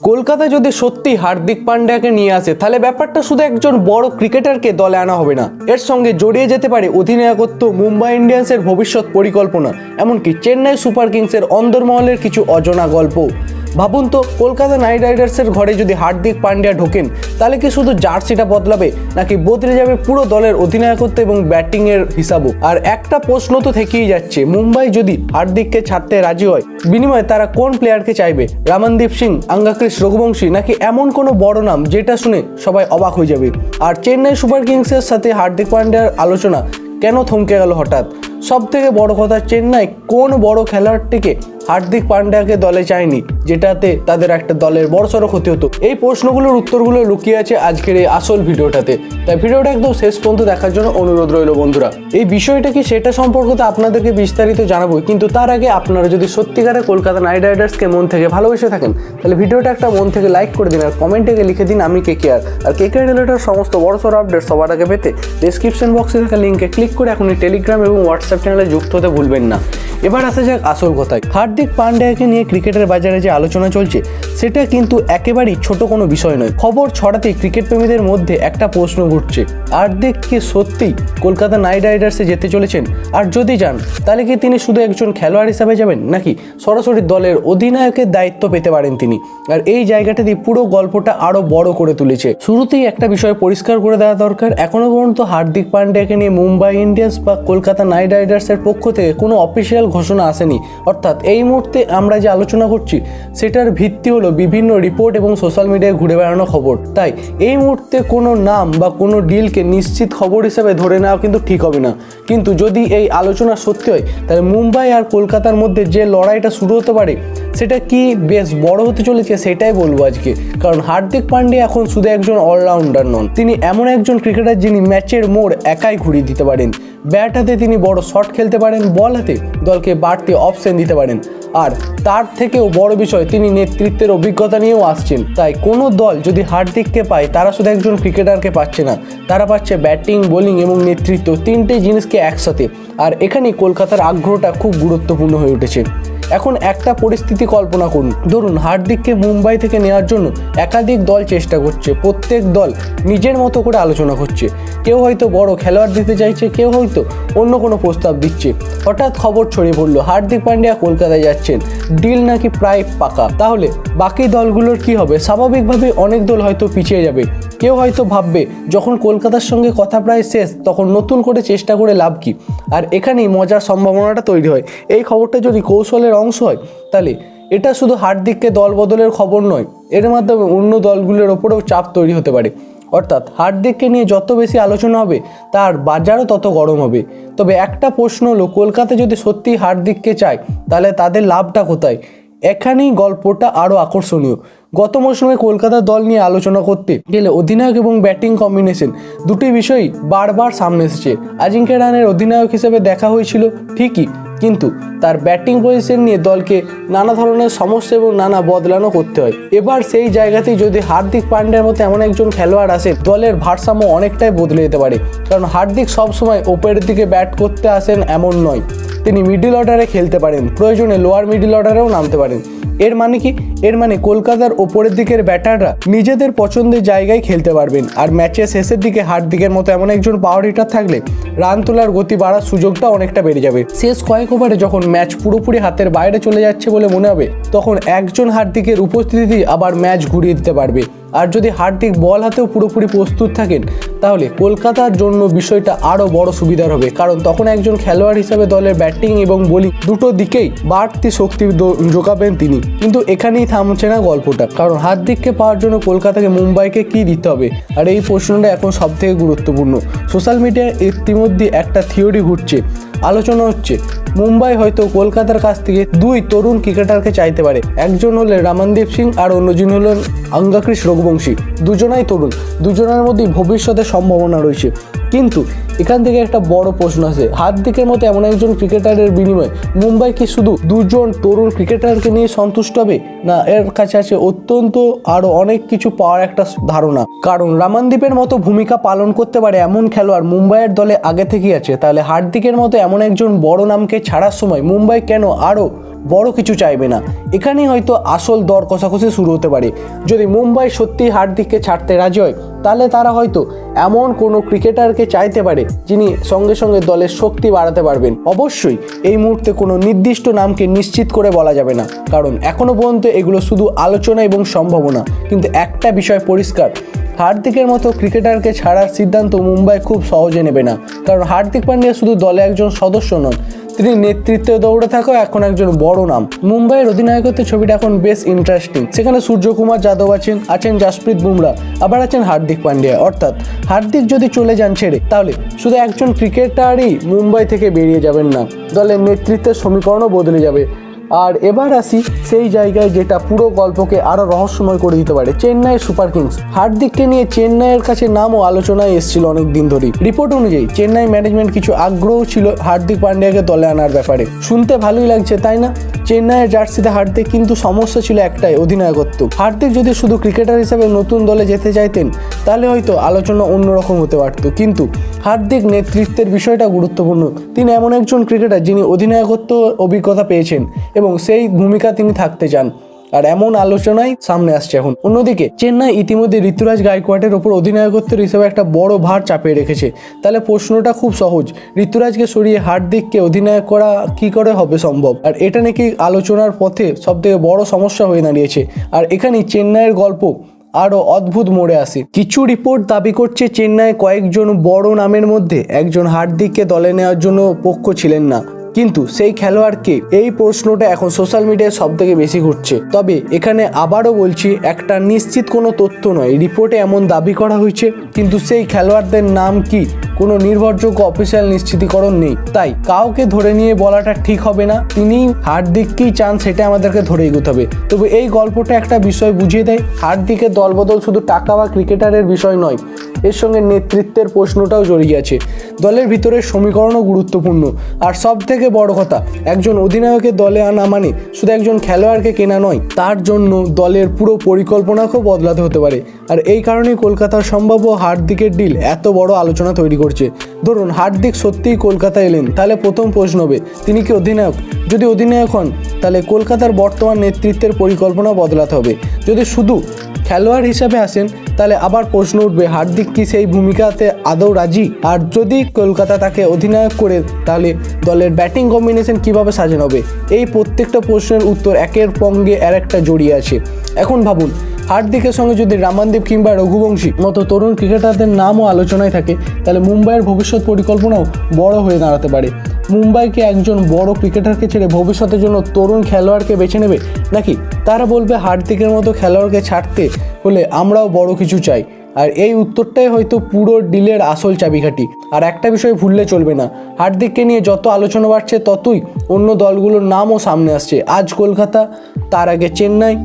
কলকাতা যদি সত্যি হার্দিক পান্ডিয়াকে নিয়ে আসে তাহলে ব্যাপারটা শুধু একজন বড় ক্রিকেটারকে দলে আনা হবে না, এর সঙ্গে জড়িয়ে যেতে পারে অধিনায়কত্ব, মুম্বাই ইন্ডিয়ান্সের ভবিষ্যৎ পরিকল্পনা, এমনকি চেন্নাই সুপার কিংসের অন্দরমহলের কিছু অজানা গল্প। ভাবুন তো, কলকাতা নাইট রাইডার্সের ঘরে যদি হার্দিক পান্ডিয়া ঢোকেন তাহলে কি শুধু জার্সিটা বদলাবে, নাকি বদলে যাবে পুরো দলের অধিনায়কত্ব এবং ব্যাটিংয়ের হিসাবও? আর একটা প্রশ্ন তো থেকেই যাচ্ছে, মুম্বাই যদি হার্দিককে ছাড়তে রাজি হয়, বিনিময়ে তারা কোন প্লেয়ারকে চাইবে? রমনদীপ সিং, আঙ্গাক্রিস রঘুবংশী, নাকি এমন কোনো বড় নাম যেটা শুনে সবাই অবাক হয়ে যাবে? আর চেন্নাই সুপার কিংসের সাথে হার্দিক পান্ডিয়ার আলোচনা কেন থমকে গেল হঠাৎ? সব থেকে বড় কথা, চেন্নাই কোন বড় খেলোয়াড়টিকে হার্দিক পান্ডিয়াকে দলে চায়নি যেটাতে তাদের একটা দলের বড়সড় ক্ষতি হতো? এই প্রশ্নগুলোর উত্তরগুলো লুকিয়ে আছে আজকের এই আসল ভিডিওটাতে, তাই ভিডিওটা একদম শেষ পর্যন্ত দেখার জন্য অনুরোধ রইল বন্ধুরা। এই বিষয়টা কি সেটা সম্পর্কে আপনাদেরকে বিস্তারিত জানাবো, কিন্তু তার আগে আপনারা যদি সত্যিকারে কলকাতা নাইট রাইডার্সকে মন থেকে ভালোবেসে থাকেন তাহলে ভিডিওটা একটা মন থেকে লাইক করে দিন, আর কমেন্টে লিখে দিন আমি কেকেআর। আর কেকেআর রিলেটেড সমস্ত বড়সড় আপডেট সবার আগে পেতে ডেসক্রিপশন বক্সে থাকা লিঙ্কে ক্লিক করে এখনই টেলিগ্রাম এবং হোয়াটসঅ্যাপ চ্যানেলে যুক্ত হতে ভুলবেন না। এবার আসা যাক আসল কথায়। হার্দিক পান্ডিয়াকে নিয়ে ক্রিকেটের বাজারে যে আলোচনা চলছে সেটা কিন্তু একেবারেই ছোট কোনো বিষয় নয়। খবর ছড়াতেই ক্রিকেট প্রেমীদের মধ্যে একটা প্রশ্ন ঘুরছে, হার্দিক কি সত্যিই কলকাতা নাইট রাইডার্সে যেতে চলেছেন? আর যদি যান তাহলে কি তিনি শুধু একজন খেলোয়াড় হিসাবে যাবেন, নাকি সরাসরি দলের অধিনায়কের দায়িত্ব পেতে পারেন তিনি? আর এই জায়গাটাতে পুরো গল্পটা আরো বড় করে তুলেছে। শুরুতেই একটা বিষয় পরিষ্কার করে দেওয়া দরকার, এখনো পর্যন্ত হার্দিক পান্ডিয়াকে নিয়ে মুম্বাই ইন্ডিয়ান্স বা কলকাতা নাইট রাইডার্সের পক্ষ থেকে কোনো অফিসিয়াল ঘোষণা আসেনি। অর্থাৎ এই মুহূর্তে আমরা যে আলোচনা করছি সেটার ভিত্তি হলো বিভিন্ন রিপোর্ট এবং সোশ্যাল মিডিয়ায় ঘুরে বেড়ানো খবর। তাই এই মুহূর্তে কোনো নাম বা কোনো ডিলকে নিশ্চিত খবর হিসেবে ধরে নেওয়া কিন্তু ঠিক হবে না। কিন্তু যদি এই আলোচনা সত্যি হয় তাহলে মুম্বাই আর কলকাতার মধ্যে যে লড়াইটা শুরু হতে পারে সেটা কি বেশ বড় হতে চলেছে সেটাই বলবো আজকে। কারণ হার্দিক পান্ডিয়া এখন শুধু একজন অলরাউন্ডার নন, তিনি এমন একজন ক্রিকেটার যিনি ম্যাচের মোড় একাই ঘুরিয়ে দিতে পারেন। ব্যাট হাতে তিনি বড় শট খেলতে পারেন, বল হাতে দলকে বাড়তি অপশন দিতে পারেন, আর তার থেকেও বড় বিষয় তিনি নেতৃত্বের অভিজ্ঞতা নিয়েও আসছেন। তাই কোনো দল যদি হার্দিককে পায় তারা শুধু একজন ক্রিকেটারকে পাচ্ছে না, তারা পাচ্ছে ব্যাটিং, বোলিং এবং নেতৃত্ব, তিনটে জিনিসকে একসাথে। আর এখানেই কলকাতার আগ্রহটা খুব গুরুত্বপূর্ণ হয়ে উঠেছে। এখন একটা পরিস্থিতি কল্পনা করুন, ধরুন হার্দিককে মুম্বাই থেকে নেওয়ার জন্য একাধিক দল চেষ্টা করছে, প্রত্যেক দল নিজের মতো করে আলোচনা করছে। কেউ হয়তো বড় খেলোয়াড় দিতে চাইছে, কেউ হয়তো অন্য কোনো প্রস্তাব দিচ্ছে। হঠাৎ খবর ছড়িয়ে পড়লো হার্দিক পান্ডিয়া কলকাতায় যাচ্ছেন, ডিল নাকি প্রায় পাকা। তাহলে বাকি দলগুলোর কি হবে? স্বাভাবিকভাবে অনেক দল হয়তো পিছিয়ে যাবে। কেউ হয়তো ভাববে যখন কলকাতার সঙ্গে কথা প্রায় শেষ তখন নতুন করে চেষ্টা করে লাভ কি? আর এখানেই মজার সম্ভাবনাটা তৈরি হয়। এই খবরটা যদি কৌশলের অংশ হয় তাহলে এটা শুধু হার্দিককে দল বদলের খবর নয়, এর মাধ্যমে অন্য দলগুলোর ওপরেও চাপ তৈরি হতে পারে। অর্থাৎ হার্দিককে নিয়ে যত বেশি আলোচনা হবে তার বাজারও তত গরম হবে। তবে একটা প্রশ্ন হলো, কলকাতা যদি সত্যি হার্দিককে চায় তাহলে তাদের লাভটা কোথায়? এখানেই গল্পটা আরও আকর্ষণীয়। গত মৌসুমে কলকাতার দল নিয়ে আলোচনা করতে গেলে অধিনায়ক এবং ব্যাটিং কম্বিনেশন দুটি বিষয়ই বারবার সামনে এসেছে। অজিঙ্ক্য রাহানের অধিনায়ক হিসেবে দেখা হয়েছিল ঠিকই, কিন্তু তার ব্যাটিং পজিশন নিয়ে দলকে নানা ধরনের সমস্যা এবং নানা বদলানো করতে হয়। এবার সেই জায়গাতেই যদি হার্দিক পান্ডিয়ার মতো এমন একজন খেলোয়াড় আসে, দলের ভারসাম্য অনেকটাই বদলে যেতে পারে। কারণ হার্দিক সবসময় ওপরের দিকে ব্যাট করতে আসেন এমন নয়, তিনি মিডল অর্ডারে খেলতে পারেন, প্রয়োজনে লোয়ার মিডল অর্ডারেও নামতে পারেন। এর মানে কি? এর মানে কলকাতার ওপরের দিকের ব্যাটাররা নিজেদের পছন্দের জায়গায় খেলতে পারবেন, আর ম্যাচের শেষের দিকে হার্দিকের মতো এমন একজন পাওয়ার হিটার থাকলে রান তোলার গতি বাড়ার সুযোগটা অনেকটা বেড়ে যাবে। শেষ কয়েক ওভারে যখন ম্যাচ পুরোপুরি হাতের বাইরে চলে যাচ্ছে বলে মনে হবে তখন একজন হার্দিকের উপস্থিতি আবার ম্যাচ ঘুরিয়ে দিতে পারবে। আর যদি হার্দিক বল হাতেও পুরোপুরি প্রস্তুত থাকেন তাহলে কলকাতার জন্য বিষয়টা আরও বড় সুবিধার হবে, কারণ তখন একজন খেলোয়াড় হিসেবে দলের ব্যাটিং এবং বোলিং দুটো দিকেই বাড়তি শক্তি যোগাবেন তিনি। কিন্তু এখানেই থামছে না গল্পটা, কারণ হার্দিককে পাওয়ার জন্য কলকাতাকে মুম্বাইকে কী দিতে হবে? আর এই প্রশ্নটা এখন সবথেকে গুরুত্বপূর্ণ। সোশ্যাল মিডিয়ায় ইতিমধ্যে একটা থিওরি ঘুরছে, আলোচনা হচ্ছে মুম্বাই হয়তো কলকাতার কাছ থেকে দুই তরুণ ক্রিকেটারকে চাইতে পারে। একজন হলেন রমনদীপ সিং আর অন্যজন হলেন আঙ্গাক্রিস রঘুবংশী। দুজনাই তরুণ, দুজনের মধ্যেই ভবিষ্যতের সম্ভাবনা রয়েছে। কিন্তু এখান থেকে একটা বড় প্রশ্ন আছে, হার্দিকের মতো এমন একজন ক্রিকেটারের বিনিময়ে মুম্বাই কি শুধু দুজন তরুণ ক্রিকেটারকে নিয়ে সন্তুষ্ট হবে, না এর কাছে আছে অত্যন্ত আরও অনেক কিছু পাওয়ার একটা ধারণা? কারণ রমনদীপের মতো ভূমিকা পালন করতে পারে এমন খেলোয়াড় মুম্বাইয়ের দলে আগে থেকেই আছে। তাহলে হার্দিকের মতো এমন একজন বড় নামকে ছাড়ার সময় মুম্বাই কেন আরও বড় কিছু চাইবে না। এখানেই হয়তো আসল দর কষাকষি শুরু হতে পারে। যদি মুম্বাই সত্যি হার্দিককে ছাড়তে রাজি হয়, তাহলে তারা হয়তো এমন কোনো ক্রিকেটারকে চাইতে পারে যিনি সঙ্গে সঙ্গে দলের শক্তি বাড়াতে পারবেন। অবশ্যই এই মুহূর্তে কোনো নির্দিষ্ট নামকে নিশ্চিত করে বলা যাবে না, কারণ এখনো পর্যন্ত এগুলো শুধু আলোচনা এবং সম্ভাবনা। কিন্তু একটা বিষয় পরিষ্কার, হার্দিকের মতো ক্রিকেটারকে ছাড়ার সিদ্ধান্ত মুম্বাই খুব সহজে নেবে না। কারণ হার্দিক পান্ডিয়া শুধু দলে একজন সদস্য নন, তিনি নেতৃত্বে দৌড়ে থাকা এখন একজন বড় নাম। মুম্বাইয়ের অধিনায়কত্বের ছবিটা এখন বেশ ইন্টারেস্টিং। সেখানে সূর্যকুমার যাদব আছেন জাসপ্রীত বুমরা, আবার আছেন হার্দিক পান্ডিয়া। অর্থাৎ হার্দিক যদি চলে যান ছেড়ে, তাহলে শুধু একজন ক্রিকেটারই মুম্বাই থেকে বেরিয়ে যাবেন না, দলের নেতৃত্বের সমীকরণও বদলে যাবে। আর এবার আসি সেই জায়গায় যেটা পুরো গল্পকে আরো রহস্যময় করে দিতে পারে, চেন্নাই সুপার কিংস। হার্দিককে নিয়ে চেন্নাইয়ের কাছে নামও আলোচনায় এসেছিল অনেক দিন ধরেই। রিপোর্ট অনুযায়ী চেন্নাই ম্যানেজমেন্ট কিছু আগ্রহ ছিল হার্দিক পান্ডিয়াকে দলে আনার ব্যাপারে। শুনতে ভালোই লাগছে, তাই না? চেন্নাইয়ের জার্সিতে হার্দিক, কিন্তু সমস্যা ছিল একটাই, অধিনায়কত্ব। হার্দিক যদি শুধু ক্রিকেটার হিসেবে নতুন দলে যেতে চাইতেন, তাহলে হয়তো আলোচনা অন্যরকম হতে পারত। কিন্তু হার্দিক নেতৃত্বের বিষয়টা গুরুত্বপূর্ণ। তিনি এমন একজন ক্রিকেটার যিনি অধিনায়কত্ব অভিজ্ঞতা পেয়েছেন এবং সেই ভূমিকা তিনি থাকতে চান। আর এমন আলোচনাই সামনে আসছে এখন। অন্যদিকে চেন্নাই ইতিমধ্যে ঋতুরাজ গায়কোয়াড়ের ওপর অধিনায়কত্বের হিসেবে একটা বড় ভার চাপিয়ে রেখেছে। তাহলে প্রশ্নটা খুব সহজ, ঋতুরাজকে সরিয়ে হার্দিককে অধিনায়ক করা কি করে হবে সম্ভব? আর এটা নাকি আলোচনার পথে সবথেকে বড় সমস্যা হয়ে দাঁড়িয়েছে। আর এখানেই চেন্নাইয়ের গল্প আরও অদ্ভুত মোড়ে আসে। কিছু রিপোর্ট দাবি করছে চেন্নাই কয়েকজন বড় নামের মধ্যে একজন হার্দিককে দলে নেওয়ার জন্য পক্ষ ছিলেন না, কিন্তু সেই খেলোয়াড়কে, এই প্রশ্নটা এখন সোশ্যাল মিডিয়ায় সব থেকে বেশি ঘুরছে। তবে এখানে আবারও বলছি, একটা নিশ্চিত কোনো তথ্য নয়, রিপোর্টে এমন দাবি করা হয়েছে, কিন্তু সেই খেলোয়াড়দের নাম কি কোনো নির্ভরযোগ্য অফিসিয়াল নিশ্চিতীকরণ নেই। তাই কাউকে ধরে নিয়ে বলাটা ঠিক হবে না। তিনি হার্দিককেই চান সেটা আমাদেরকে ধরে এগোতে হবে। তবে এই গল্পটা একটা বিষয় বুঝিয়ে দেয়, হার্দিকের দলবদল শুধু টাকা বা ক্রিকেটারের বিষয় নয়, এর সঙ্গে নেতৃত্বের প্রশ্নটাও জড়িয়ে আছে। দলের ভিতরের সমীকরণও গুরুত্বপূর্ণ। আর সব থেকে বড় কথা, একজন অধিনায়কের দলে আনা মানে শুধু একজন খেলোয়াড়কে কেনা নয়, তার জন্য দলের পুরো পরিকল্পনাকেও বদলাতে হতে পারে। আর এই কারণেই কলকাতার সম্ভাব্য হার্দিকের ডিল এত বড় আলোচনা তৈরি করছে। ধরুন হার্দিক সত্যিই কলকাতায় এলেন, তাহলে প্রথম প্রশ্ন হবে, তিনি কি অধিনায়ক? যদি অধিনায়ক হন, তাহলে কলকাতার বর্তমান নেতৃত্বের পরিকল্পনা বদলাতে হবে। যদি শুধু খেলোয়াড় হিসাবে আসেন, তাহলে আবার প্রশ্ন উঠবে, হার্দিক কি সেই ভূমিকাতে আদৌ রাজি? আর যদি কলকাতা তাকে অধিনায়ক করে, তাহলে দলের ব্যাটিং কম্বিনেশন কিভাবে সাজানো হবে? এই প্রত্যেকটা প্রশ্নের উত্তর একের সঙ্গে আর একটা জড়িয়ে আছে। এখন ভাবুন, হার্দিকের সঙ্গে যদি রামানদীপ কিংবা রঘুবংশী মতো তরুণ ক্রিকেটারদের নামও আলোচনায় থাকে, তাহলে মুম্বাইয়ের ভবিষ্যৎ পরিকল্পনাও বড় হয়ে দাঁড়াতে পারে। মুম্বাইকে একজন বড় ক্রিকেটারকে ছেড়ে ভবিষ্যতের জন্য তরুণ খেলোয়াড়কে বেছে নেবে, নাকি তারা বলবে হার্দিকের মতো খেলোয়াড়কে ছাড়তে হলে আমরাও বড় কিছু চাই? আর এই উত্তরটাই হয়তো পুরো ডিলের আসল চাবিকাঠি। আর একটা বিষয় ভুললে চলবে না, হার্দিককে নিয়ে যত আলোচনা বাড়ছে, ততই অন্য দলগুলোর নামও সামনে আসছে। আজ কলকাতা, তার আগে চেন্নাই,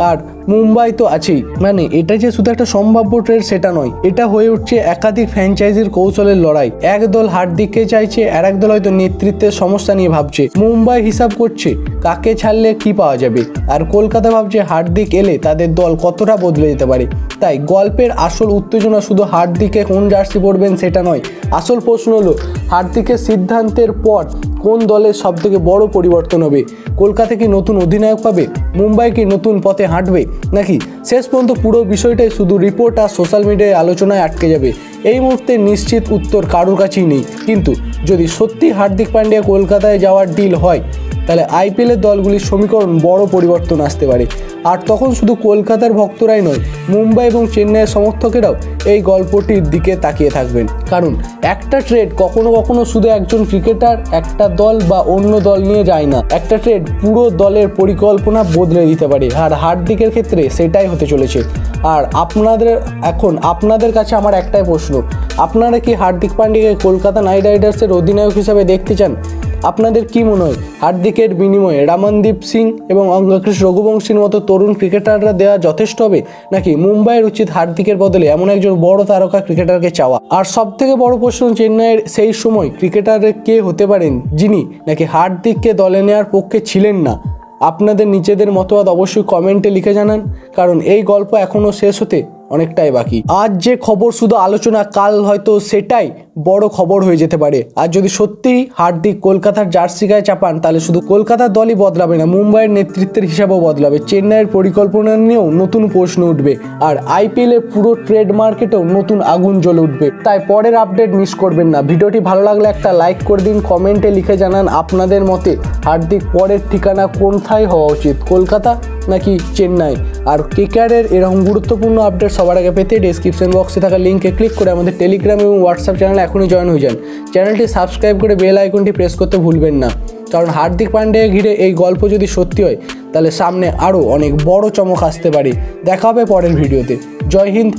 আর মুম্বাই তো আছেই। মানে এটা যে শুধু একটা সম্ভাব্য ট্রেড সেটা নয়, এটা হয়ে উঠছে একাধিক ফ্র্যাঞ্চাইজির কৌশলের লড়াই। এক দল হার্দিককে চাইছে, আর এক দল হয়তো নেতৃত্বের সমস্যা নিয়ে ভাবছে। মুম্বাই হিসাব করছে কাকে ছাড়লে কি পাওয়া যাবে, আর কলকাতা ভাবছে হার্দিক এলে তাদের দল কতটা বদলে যেতে পারে। তাই গল্পের আসল উত্তেজনা শুধু হার্দিকে কোন জার্সি পরবেন সেটা নয়, আসল প্রশ্ন হলো হার্দিকের সিদ্ধান্তের পর কোন দলের সবথেকে বড় পরিবর্তন হবে? কলকাতা কি নতুন অধিনায়ক পাবে? মুম্বাই কি নতুন পথে হাঁটবে? নাকি শেষ পর্যন্ত পুরো বিষয়টাই শুধু রিপোর্ট আর সোশ্যাল মিডিয়ায় আলোচনায় আটকে যাবে? এই মুহূর্তে নিশ্চিত উত্তর কারোর কাছেই নেই। কিন্তু যদি সত্যি হার্দিক পান্ডিয়া কলকাতায় যাওয়ার ডিল হয়, তাহলে আইপিএলের দলগুলির সমীকরণ বড় পরিবর্তন আসতে পারে। আর তখন শুধু কলকাতার ভক্তরাই নয়, মুম্বাই এবং চেন্নাইয়ের সমর্থকেরাও এই গল্পটির দিকে তাকিয়ে থাকবেন। কারণ একটা ট্রেড কখনো কখনো শুধু একজন ক্রিকেটার, একটা দল বা অন্য দল নিয়ে যায় না। একটা ট্রেড পুরো দলের পরিকল্পনা বদলে দিতে পারে, আর হার্দিকের ক্ষেত্রে সেটাই হতে চলেছে। আর আপনাদের কাছে আমার একটাই প্রশ্ন, আপনারা কি হার্দিক পান্ডিয়াকে কলকাতা নাইট রাইডার্সের অধিনায়ক হিসাবে দেখতে চান? আপনাদের কি মনে হয়, হার্দিকের বিনিময়ে রামানদীপ সিং এবং অঙ্গাকৃষ রঘুবংশীর মতো তরুণ ক্রিকেটাররা দেওয়া যথেষ্ট হবে, নাকি মুম্বাইয়ের উচিত হার্দিকের বদলে এমন একজন বড় তারকা ক্রিকেটারকে চাওয়া? আর সব থেকে বড় প্রশ্ন, চেন্নাইয়ের সেই সময় ক্রিকেটারে কে হতে পারেন যিনি নাকি হার্দিককে দলে নেওয়ার পক্ষে ছিলেন না? আপনাদের নিজেদের মতবাদ অবশ্যই কমেন্টে লিখে জানান, কারণ এই গল্প এখনও শেষ হতে অনেকটাই বাকি। আজ যে খবর শুধু আলোচনা, কাল হয়তো সেটাই বড় খবর হয়ে যেতে পারে। আর যদি সত্যি হার্দিক কলকাতার জার্সি গায়ে চাপান, তাহলে শুধু কলকাতার দলই বদলাবে না, মুম্বাইয়ের নেতৃত্বের হিসাবেও বদলাবে। চেন্নাইয়ের পরিকল্পনা নিয়েও নতুন প্রশ্ন উঠবে, আর আইপিএল এর পুরো ট্রেড মার্কেটেও নতুন আগুন জ্বলে উঠবে। তাই পরের আপডেট মিস করবেন না। ভিডিওটি ভালো লাগলে একটা লাইক করে দিন, কমেন্টে লিখে জানান আপনাদের মতে হার্দিক পরের ঠিকানা কোথায় হওয়া উচিত, কলকাতা নাকি চেন্নাই। আর কেকেআরের এরকম গুরুত্বপূর্ণ আপডেট সবার আগে পেতে ডেসক্রিপশন বক্সে থাকা লিঙ্কে ক্লিক করে আমাদের টেলিগ্রাম এবং হোয়াটসঅ্যাপ চ্যানেলে এখনই জয়েন হয়ে যান। চ্যানেলটি সাবস্ক্রাইব করে বেল আইকনটি প্রেস করতে ভুলবেন না, কারণ হার্দিক পান্ডিয়া ঘিরে এই গল্প যদি সত্যি হয়, তাহলে সামনে আরও অনেক বড় চমক আসতে পারে। দেখা হবে পরের ভিডিওতে। জয় হিন্দ।